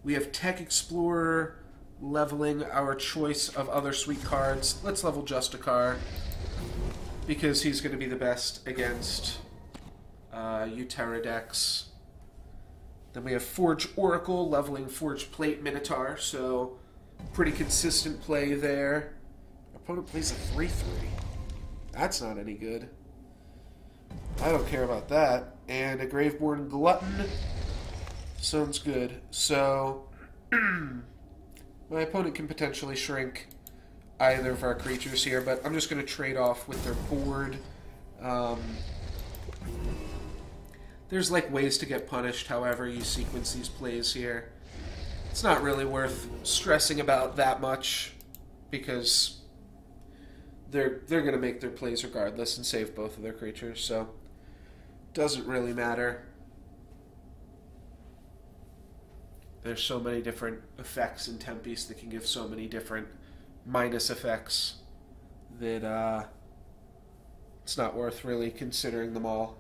We have Tech Explorer leveling our choice of other sweet cards. Let's level Justicar because he's going to be the best against Uterra decks. Then we have Forge Oracle leveling Forge Plate Minotaur, so pretty consistent play there. Opponent plays a 3/3. That's not any good. I don't care about that. And a Graveborn Glutton. Sounds good. So, my opponent can potentially shrink either of our creatures here, but I'm just going to trade off with their board. There's like ways to get punished however you sequence these plays here. It's not really worth stressing about that much because they're going to make their plays regardless and save both of their creatures, so doesn't really matter. There's so many different effects in Tempest that can give so many different minus effects that it's not worth really considering them all.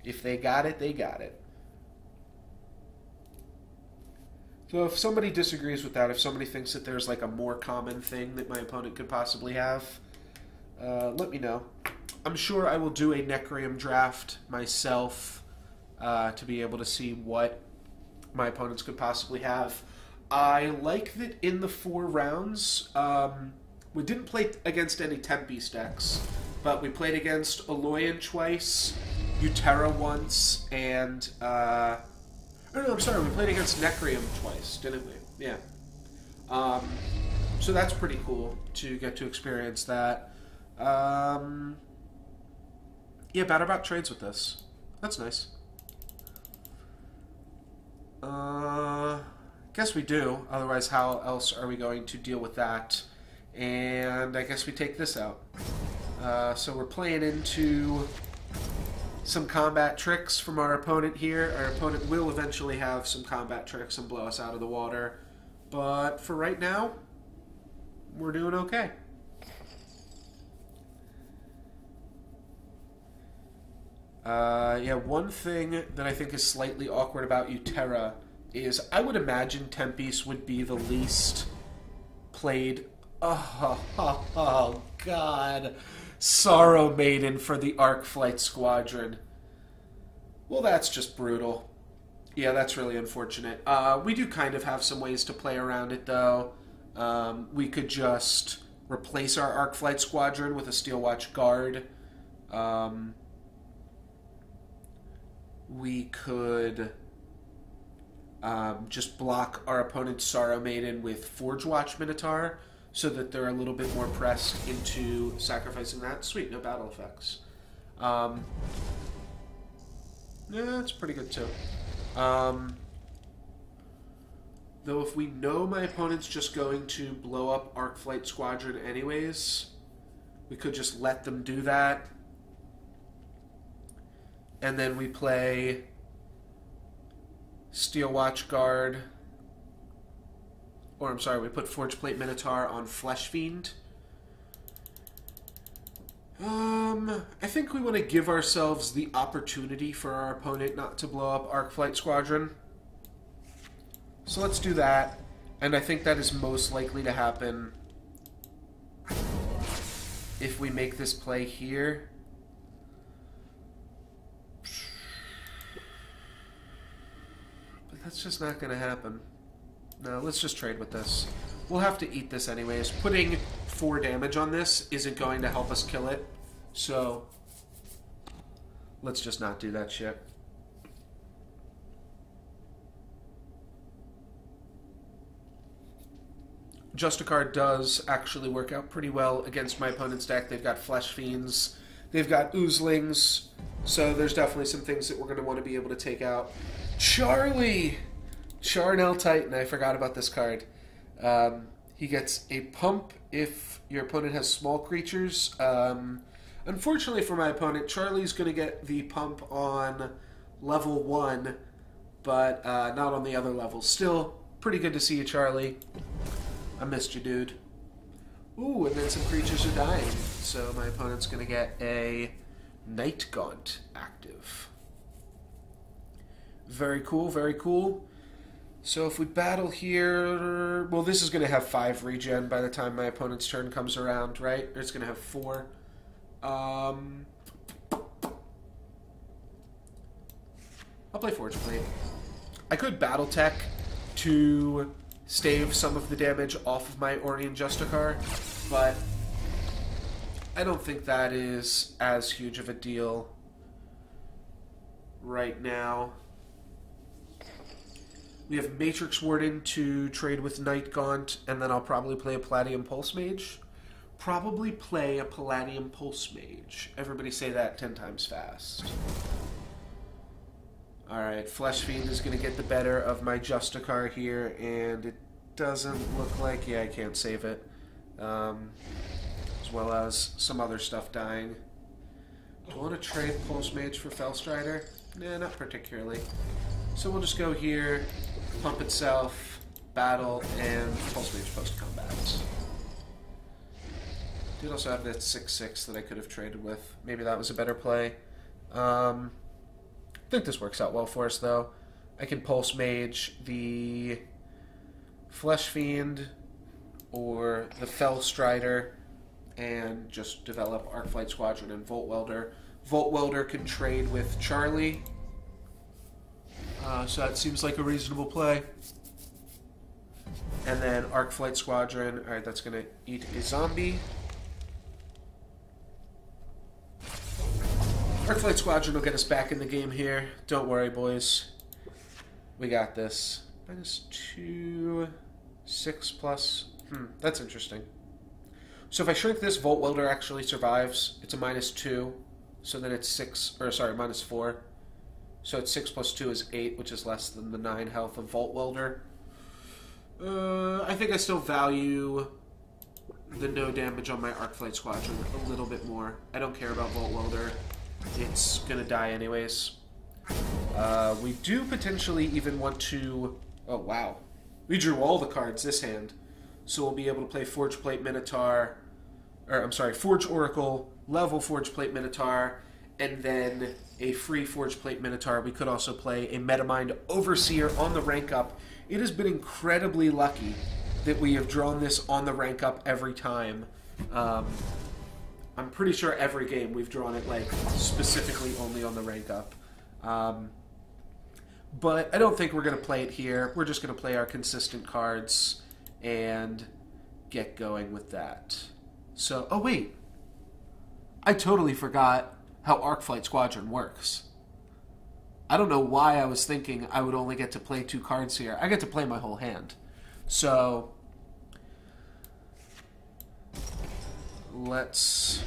If they got it, they got it. So if somebody disagrees with that, if somebody thinks that there's like a more common thing that my opponent could possibly have, let me know. I'm sure I will do a Necreum draft myself to be able to see what my opponents could possibly have. I like that in the 4 rounds, we didn't play against any Tempest decks, but we played against Aloyan twice, Uterra once, and oh no, I'm sorry, we played against Necreum twice, didn't we? Yeah. So that's pretty cool to get to experience that. Yeah, Battlebot trades with this. That's nice. Guess we do. Otherwise, how else are we going to deal with that? And I guess we take this out. So we're playing into some combat tricks from our opponent here. Our opponent will eventually have some combat tricks and blow us out of the water. But for right now, we're doing okay. Yeah, one thing that I think is slightly awkward about Uterra is I would imagine Tempest would be the least played. Oh God. Sorrow Maiden for the Arcflight Squadron. Well, that's just brutal. Yeah, that's really unfortunate. We do kind of have some ways to play around it, though. We could just replace our Arcflight Squadron with a Steelwatch Guard. We could just block our opponent's Sorrow Maiden with Forge Watch Minotaur so that they're a little bit more pressed into sacrificing that. Sweet, no battle effects. Yeah, that's pretty good too. Though if we know my opponent's just going to blow up Arcflight Squadron anyways, we could just let them do that. And then we play Steelwatch Guard. Or, I'm sorry, we put Forge Plate Minotaur on Flesh Fiend. I think we want to give ourselves the opportunity for our opponent not to blow up Arcflight Squadron. So let's do that. And I think that is most likely to happen if we make this play here. But that's just not going to happen. No, let's just trade with this. We'll have to eat this anyways. Putting 4 damage on this isn't going to help us kill it. So, let's just not do that shit. Justicar does actually work out pretty well against my opponent's deck. They've got Flesh Fiends. They've got Oozlings. So there's definitely some things that we're going to want to be able to take out. Charlie! Charnel Titan. I forgot about this card. He gets a pump if your opponent has small creatures. Unfortunately for my opponent, Charlie's going to get the pump on level 1, but not on the other levels. Still, pretty good to see you, Charlie. I missed you, dude. Ooh, and then some creatures are dying. So my opponent's going to get a Night Gaunt active. Very cool, very cool. So if we battle here... Well, this is going to have 5 regen by the time my opponent's turn comes around, right? It's going to have 4. I'll play Forge Plate. I could Battletech to stave some of the damage off of my Ornnian Justicar, but I don't think that is as huge of a deal right now. We have Matrix Warden to trade with Night Gaunt, and then I'll probably play a Palladium Pulse Mage. Probably play a Palladium Pulse Mage. Everybody say that 10 times fast. Alright, Flesh Fiend is going to get the better of my Justicar here, and it doesn't look like... Yeah, I can't save it. As well as some other stuff dying. Do I want to trade Pulse Mage for Fellstrider? Nah, not particularly. So we'll just go here, pump itself, battle, and Pulse Mage post-combat. Did also have that 6/6 that I could have traded with. Maybe that was a better play. I think this works out well for us, though. I can Pulse Mage the Flesh Fiend or the Fellstrider and just develop Arcflight Squadron and Volt Welder. Volt Welder can trade with Charlie. So that seems like a reasonable play. And then Arcflight Squadron. Alright, that's going to eat a zombie. Arcflight Squadron will get us back in the game here. Don't worry, boys. We got this. -2, 6 plus... that's interesting. So if I shrink this, Volt Welder actually survives. It's a -2. So then it's 6... Or, sorry, -4. So it's 6 plus 2 is 8, which is less than the 9 health of Volt Welder. I think I still value the no damage on my Arcflight Squadron a little bit more. I don't care about Volt Welder. It's gonna die anyways. We do potentially even want to... Oh, wow. We drew all the cards this hand. So we'll be able to play Forge Plate Minotaur... Or, I'm sorry, Forge Oracle, level Forge Plate Minotaur, and then a free Forge Plate Minotaur. We could also play a Metamind Overseer on the rank up. It has been incredibly lucky that we have drawn this on the rank up every time. I'm pretty sure every game we've drawn it, like, specifically only on the rank up. But I don't think we're going to play it here. We're just going to play our consistent cards and get going with that. So, oh wait. I totally forgot how Arcflight Squadron works. I don't know why I was thinking I would only get to play 2 cards here. I get to play my whole hand. So, let's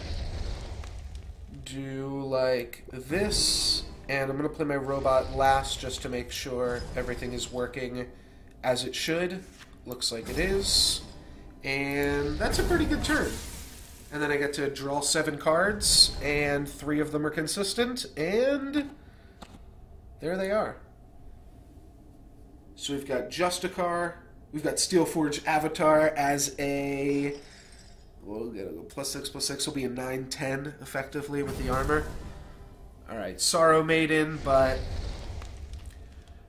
do like this, and I'm going to play my robot last just to make sure everything is working as it should. Looks like it is. And that's a pretty good turn. And then I get to draw 7 cards, and 3 of them are consistent, and there they are. So we've got Justicar, we've got Steelforge Avatar as a... We'll get a +6/+6 will be a 9/10 effectively with the armor. Alright, Sorrow Maiden, but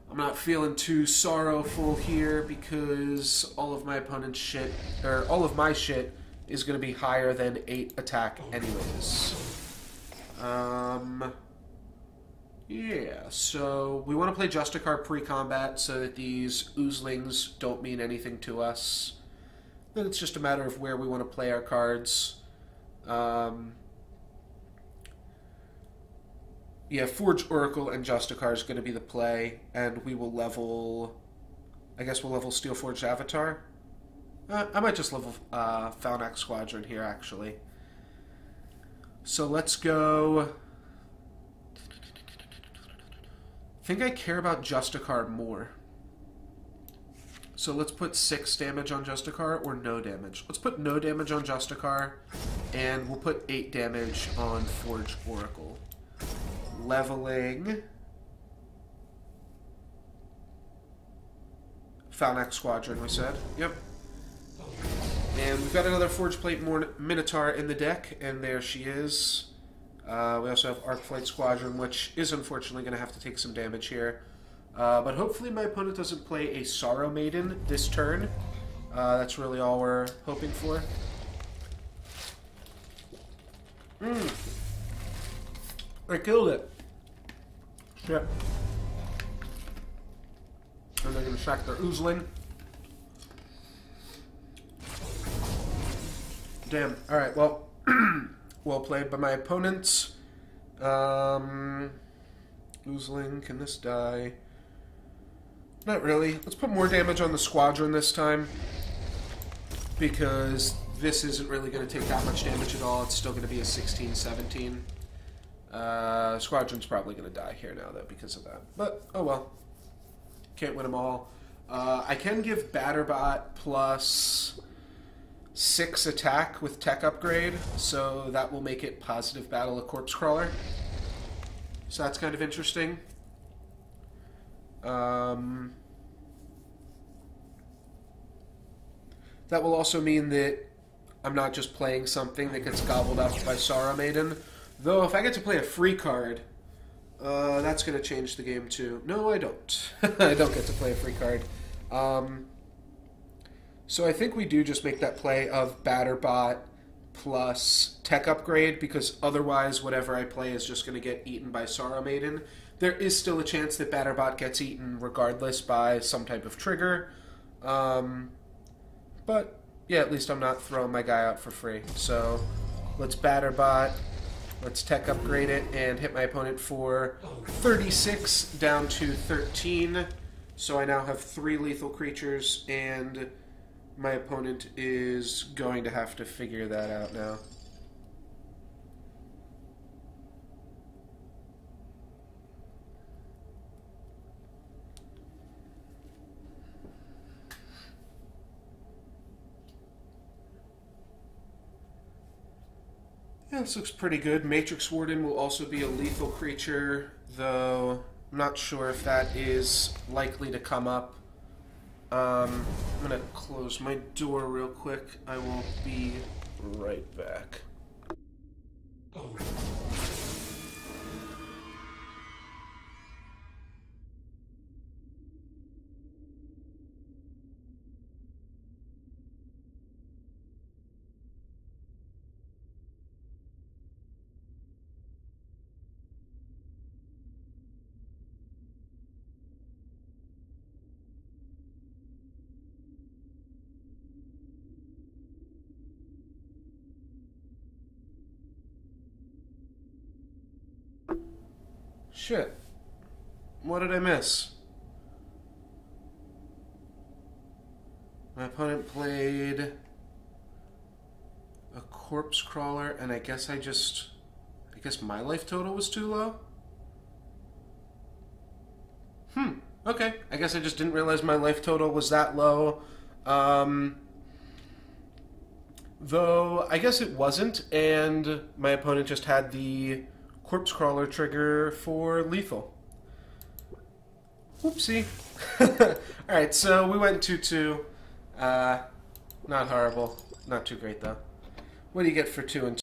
I'm not feeling too sorrowful here because all of my opponent's shit, or all of my shit, is going to be higher than 8 attack anyways. Yeah, so we want to play Justicar pre-combat so that these Oozlings don't mean anything to us. Then it's just a matter of where we want to play our cards. Yeah, Forge Oracle and Justicar is going to be the play, and we will level... I guess we'll level Steelforged Avatar. I might just level Falnax Squadron here, actually. So let's go... I think I care about Justicar more. So let's put 6 damage on Justicar, or no damage. Let's put no damage on Justicar, and we'll put 8 damage on Forge Oracle. Leveling... Falnax Squadron, we said. Yep. And we've got another Forge Plate Minotaur in the deck, and there she is. We also have Arcflight Squadron, which is unfortunately going to have to take some damage here. But hopefully my opponent doesn't play a Sorrow Maiden this turn. That's really all we're hoping for. I killed it. Shit. And they're going to sack their Oozling. Damn. Alright, well, well played by my opponents. Oozling, can this die? Not really. Let's put more damage on the Squadron this time, because this isn't really going to take that much damage at all. It's still going to be a 16-17. Squadron's probably going to die here now, though, because of that. But, oh well. Can't win them all. I can give Batterbot plus 6 attack with tech upgrade, so that will make it positive battle a Corpse Crawler. So that's kind of interesting. That will also mean that I'm not just playing something that gets gobbled up by Sorrow Maiden. Though if I get to play a free card, that's going to change the game too. No, I don't. I don't get to play a free card. So I think we do just make that play of Batterbot plus tech upgrade, because otherwise whatever I play is just going to get eaten by Sorrow Maiden. There is still a chance that Batterbot gets eaten regardless by some type of trigger. But yeah, at least I'm not throwing my guy out for free. So let's Batterbot, let's tech upgrade it, and hit my opponent for 36 down to 13. So I now have 3 lethal creatures, and my opponent is going to have to figure that out now. Yeah, this looks pretty good. Matrix Warden will also be a lethal creature, though I'm not sure if that is likely to come up. I'm going to close my door real quick. I will be right back. Shit. What did I miss? My opponent played a Corpse Crawler, and I guess my life total was too low? Okay. I guess I just didn't realize my life total was that low. Though, I guess it wasn't, and my opponent just had the Corpse Crawler trigger for lethal. Whoopsie. Alright, so we went 2-2. Not horrible. Not too great, though. What do you get for 2 and 2?